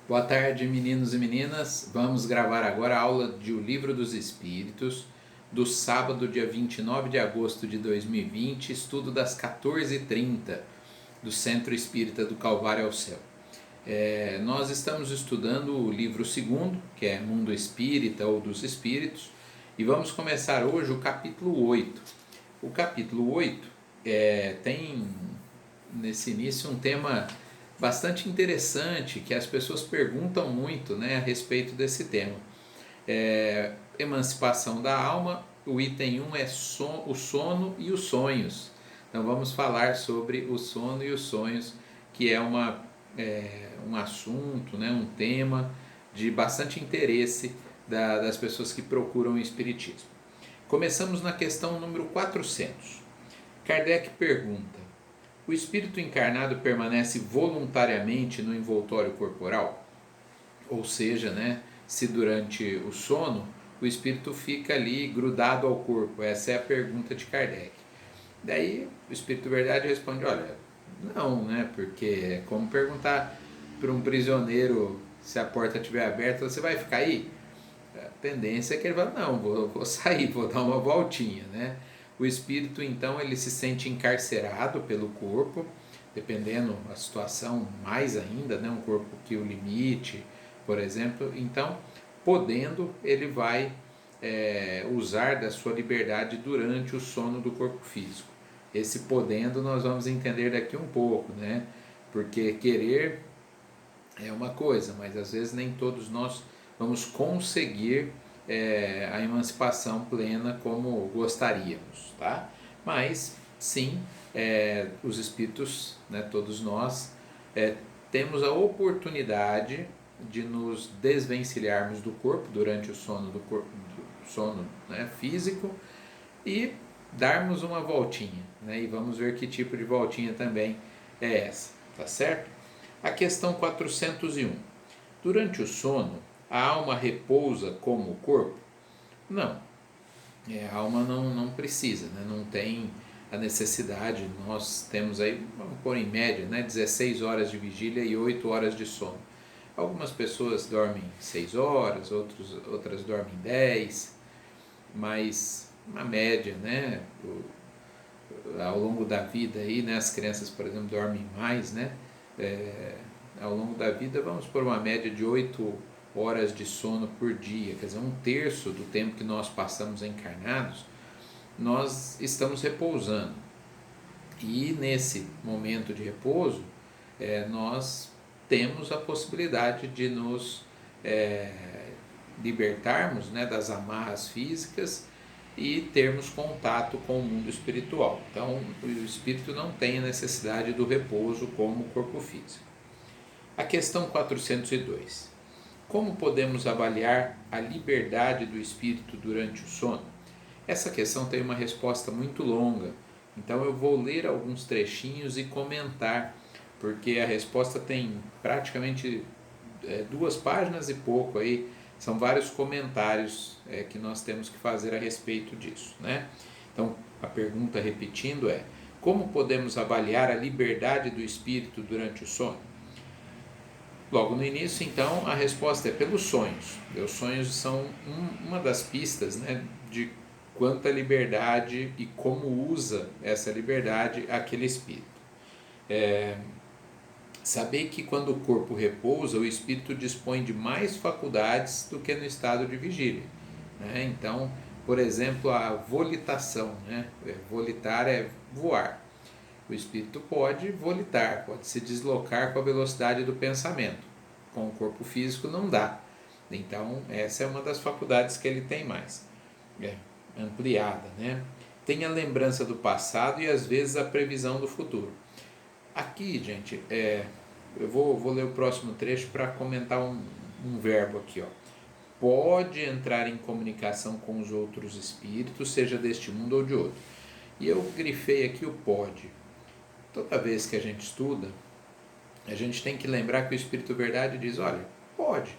Boa tarde, meninos e meninas. Vamos gravar agora a aula de O Livro dos Espíritos, do sábado, dia 29 de agosto de 2020, estudo das 14h30, do Centro Espírita do Calvário ao Céu. Nós estamos estudando o livro segundo, que é Mundo Espírita ou dos Espíritos, e vamos começar hoje o capítulo 8. O capítulo 8 tem nesse início um tema bastante interessante, que as pessoas perguntam muito, né, a respeito desse tema. Emancipação da alma, o item 1 é o sono e os sonhos. Então vamos falar sobre o sono e os sonhos, que é um assunto, né, um tema de bastante interesse das pessoas que procuram o Espiritismo. Começamos na questão número 400. Kardec pergunta: o espírito encarnado permanece voluntariamente no envoltório corporal? Ou seja, né, se durante o sono o espírito fica ali grudado ao corpo? Essa é a pergunta de Kardec. Daí o Espírito Verdade responde: olha, não, né, porque é como perguntar para um prisioneiro se a porta estiver aberta: você vai ficar aí? A tendência é que ele vai: não, vou sair, vou dar uma voltinha, né? O espírito, então, ele se sente encarcerado pelo corpo, dependendo da situação, mais ainda, né? Um corpo que o limite, por exemplo. Então, podendo, ele vai usar da sua liberdade durante o sono do corpo físico. Esse podendo nós vamos entender daqui um pouco, né? Porque querer é uma coisa, mas às vezes nem todos nós vamos conseguir a emancipação plena como gostaríamos, tá? Mas sim, os espíritos, né, todos nós, temos a oportunidade de nos desvencilharmos do corpo durante o sono sono, né, físico, e darmos uma voltinha, né? E vamos ver que tipo de voltinha também é essa, tá certo? A questão 401. Durante o sono, a alma repousa como o corpo? Não. A alma não precisa, né? Não tem a necessidade. Nós temos aí, vamos pôr em média, né, 16 horas de vigília e 8 horas de sono. Algumas pessoas dormem 6 horas, outras dormem 10, mas uma média, né, ao longo da vida aí, né, as crianças, por exemplo, dormem mais, né, ao longo da vida, vamos por uma média de 8 horas de sono por dia, quer dizer, 1/3 do tempo que nós passamos encarnados, nós estamos repousando. E nesse momento de repouso, nós temos a possibilidade de nos libertarmos, né, das amarras físicas e termos contato com o mundo espiritual. Então, o espírito não tem a necessidade do repouso como o corpo físico. A questão 402. Como podemos avaliar a liberdade do espírito durante o sono? Essa questão tem uma resposta muito longa, então eu vou ler alguns trechinhos e comentar, porque a resposta tem praticamente 2 páginas e pouco aí, são vários comentários que nós temos que fazer a respeito disso, né? Então, a pergunta, repetindo, é: como podemos avaliar a liberdade do espírito durante o sono? Logo no início, então, a resposta é pelos sonhos. Os sonhos são uma das pistas, né, de quanta liberdade e como usa essa liberdade aquele espírito. Saber que quando o corpo repousa, o espírito dispõe de mais faculdades do que no estado de vigília, né? Então, por exemplo, a volitação, né? Volitar é voar. O espírito pode volitar, pode se deslocar com a velocidade do pensamento. Com o corpo físico não dá. Então, essa é uma das faculdades que ele tem mais ampliada, né? Tem a lembrança do passado e às vezes a previsão do futuro. Aqui, gente, eu vou ler o próximo trecho para comentar um verbo aqui, ó. Pode entrar em comunicação com os outros espíritos, seja deste mundo ou de outro. E eu grifei aqui o pode. Toda vez que a gente estuda, a gente tem que lembrar que o Espírito Verdade diz: olha, pode.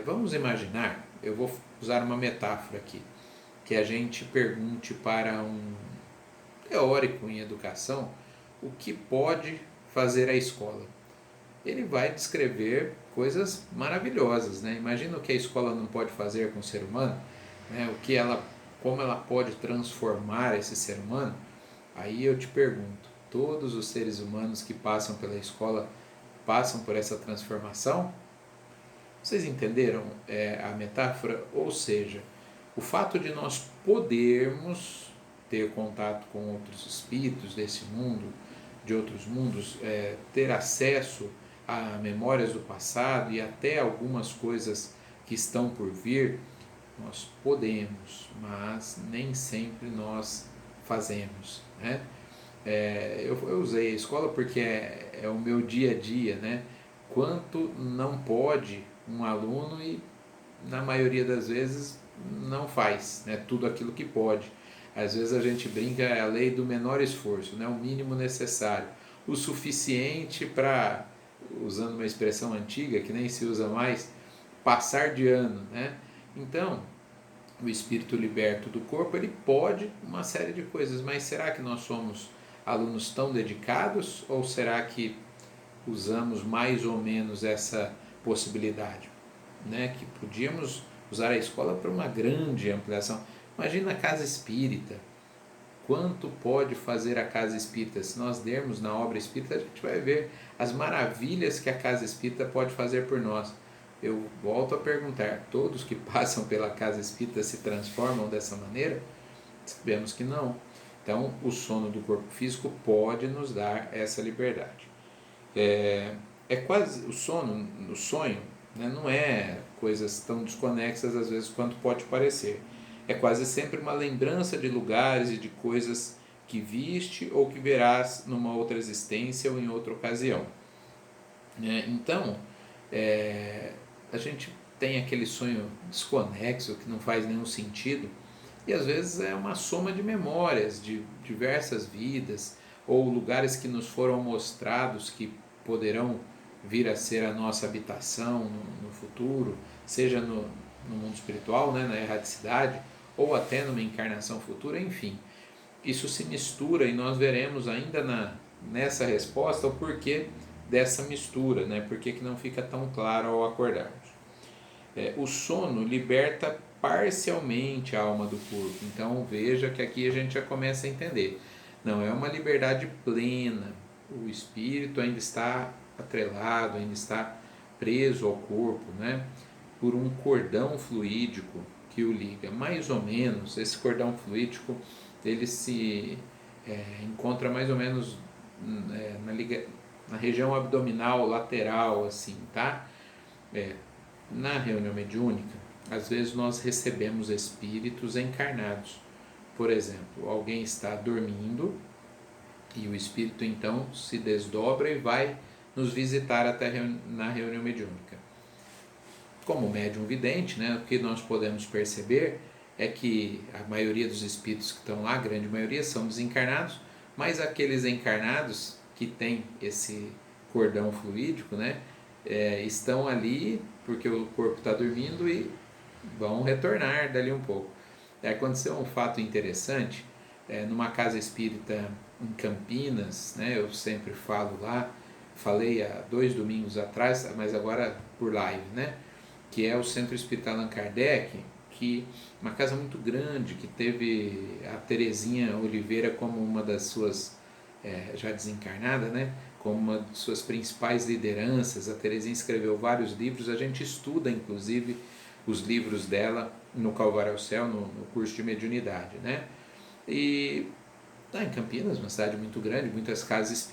Vamos imaginar, eu vou usar uma metáfora aqui, que a gente pergunte para um teórico em educação o que pode fazer a escola. ele vai descrever coisas maravilhosas, né? Imagina o que a escola não pode fazer com o ser humano, né? Como ela pode transformar esse ser humano. Aí eu te pergunto, todos os seres humanos que passam pela escola passam por essa transformação? Vocês entenderam a metáfora? Ou seja, o fato de nós podermos ter contato com outros espíritos desse mundo, de outros mundos, ter acesso a memórias do passado e até algumas coisas que estão por vir, nós podemos, mas nem sempre nós fazemos, né? Eu usei a escola porque é o meu dia a dia, né? Quanto não pode um aluno e na maioria das vezes não faz, né? Tudo aquilo que pode. Às vezes a gente brinca, é a lei do menor esforço, né? O mínimo necessário, o suficiente para, usando uma expressão antiga que nem se usa mais, passar de ano, né? Então, o espírito liberto do corpo, ele pode uma série de coisas, mas será que nós somos alunos tão dedicados ou será que usamos mais ou menos essa possibilidade, né? Que podíamos usar a escola para uma grande ampliação. Imagina a casa espírita, quanto pode fazer a casa espírita? Se nós dermos na obra espírita, a gente vai ver as maravilhas que a casa espírita pode fazer por nós. Eu volto a perguntar, todos que passam pela casa espírita se transformam dessa maneira? Sabemos que não. Então, o sono do corpo físico pode nos dar essa liberdade. É quase o sonho, né, não é coisas tão desconexas às vezes quanto pode parecer. É quase sempre uma lembrança de lugares e de coisas que viste ou que verás numa outra existência ou em outra ocasião. Então, a gente tem aquele sonho desconexo que não faz nenhum sentido e às vezes é uma soma de memórias de diversas vidas ou lugares que nos foram mostrados que poderão vir a ser a nossa habitação no futuro, seja no mundo espiritual, né, na erraticidade, ou até numa encarnação futura, enfim. Isso se mistura e nós veremos ainda nessa resposta o porquê dessa mistura, né? Por que não fica tão claro ao acordarmos. O sono liberta parcialmente a alma do corpo, então veja que aqui a gente já começa a entender. Não é uma liberdade plena, o espírito ainda está atrelado, ainda está preso ao corpo, né? Por um cordão fluídico que o liga. Mais ou menos, esse cordão fluídico ele se encontra mais ou menos na região abdominal lateral, assim, tá? Na reunião mediúnica, às vezes nós recebemos espíritos encarnados. Por exemplo, alguém está dormindo e o espírito então se desdobra e vai nos visitar até na reunião mediúnica. Como médium vidente, né, o que nós podemos perceber é que a maioria dos espíritos que estão lá, a grande maioria, são desencarnados, mas aqueles encarnados que têm esse cordão fluídico, né, estão ali porque o corpo está dormindo e vão retornar dali um pouco. Aconteceu um fato interessante numa casa espírita em Campinas, né, eu sempre falo lá, falei há 2 domingos atrás, mas agora por live, né, que é o Centro Espírita Allan Kardec, que uma casa muito grande, que teve a Terezinha Oliveira como uma das suas, já desencarnada, né, como uma de suas principais lideranças. A Terezinha escreveu vários livros, a gente estuda inclusive os livros dela no Calvário ao Céu, no curso de mediunidade, né? E lá em Campinas, uma cidade muito grande, muitas casas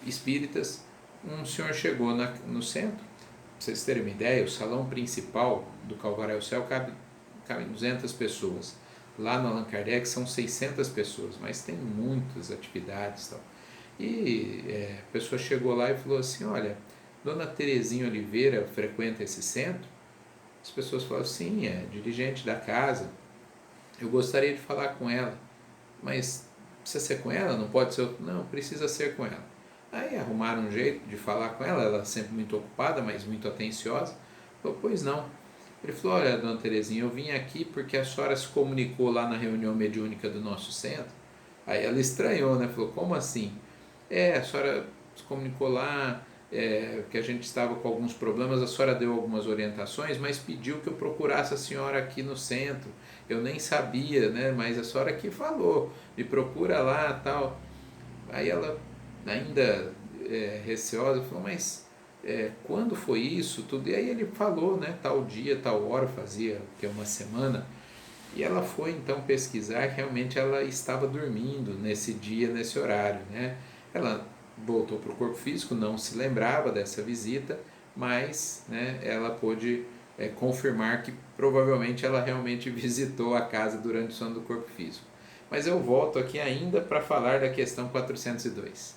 espíritas, um senhor chegou no centro. Para vocês terem uma ideia, o salão principal do Calvário ao Céu cabe 200 pessoas. Lá no Allan Kardec são 600 pessoas, mas tem muitas atividades e tal. E a pessoa chegou lá e falou assim, olha, Dona Terezinha Oliveira frequenta esse centro? As pessoas falaram, sim, é dirigente da casa, eu gostaria de falar com ela, mas precisa ser com ela? Não pode ser? Não, precisa ser com ela. Aí arrumaram um jeito de falar com ela, ela sempre muito ocupada, mas muito atenciosa. Falou, pois não. Ele falou, olha, Dona Terezinha, eu vim aqui porque a senhora se comunicou lá na reunião mediúnica do nosso centro. Aí ela estranhou, né? Falou, como assim? A senhora se comunicou lá, que a gente estava com alguns problemas, a senhora deu algumas orientações, mas pediu que eu procurasse a senhora aqui no centro. Eu nem sabia, né? Mas a senhora aqui falou, me procura lá, tal. Aí ela, ainda receosa, falou, mas quando foi isso? Tudo. E aí ele falou, né? Tal dia, tal hora, fazia que uma semana. E ela foi então pesquisar, realmente ela estava dormindo nesse dia, nesse horário, né? Ela voltou para o corpo físico, não se lembrava dessa visita, mas, né, ela pôde confirmar que provavelmente ela realmente visitou a casa durante o sono do corpo físico. Mas eu volto aqui ainda para falar da questão 402.